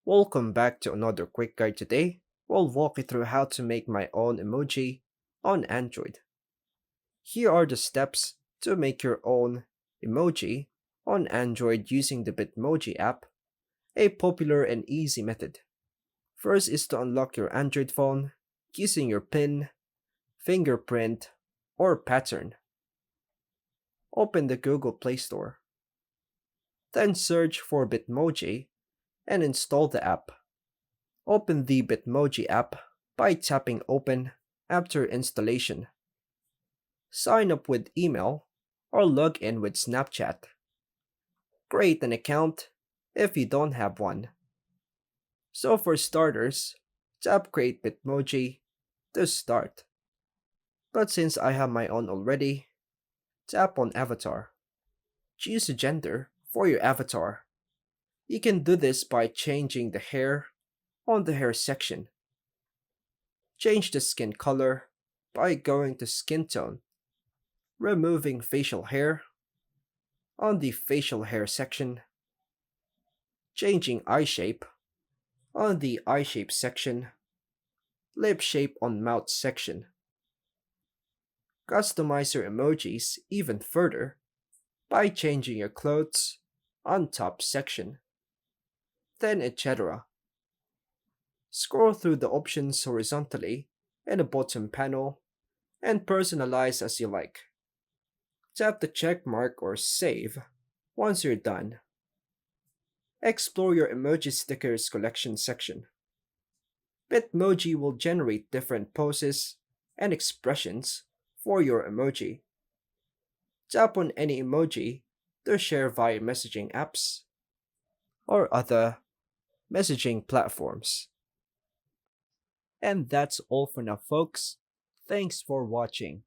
Welcome back to another quick guide today. We'll walk you through how to make my own emoji on Android. Here are the steps to make your own emoji on Android using the Bitmoji app, a popular and easy method. First is to unlock your Android phone using your PIN, fingerprint, or pattern. Open the Google Play Store. Then search for Bitmoji and install the app. Open the Bitmoji app by tapping Open after installation. Sign up with email or log in with Snapchat. Create an account if you don't have one. So for starters, tap Create Bitmoji to start. But since I have my own already, tap on Avatar. Choose a gender for your avatar. You can do this by changing the hair on the hair section. Change the skin color by going to Skin Tone, removing facial hair on the facial hair section, changing eye shape on the eye shape section, lip shape on mouth section. Customize your emojis even further by changing your clothes on top section, then etc. Scroll through the options horizontally in the bottom panel and personalize as you like. Tap the check mark or save once you're done. Explore your emoji stickers collection section. Bitmoji will generate different poses and expressions for your emoji. Tap on any emoji to share via messaging apps or other messaging platforms. And that's all for now, folks. Thanks for watching.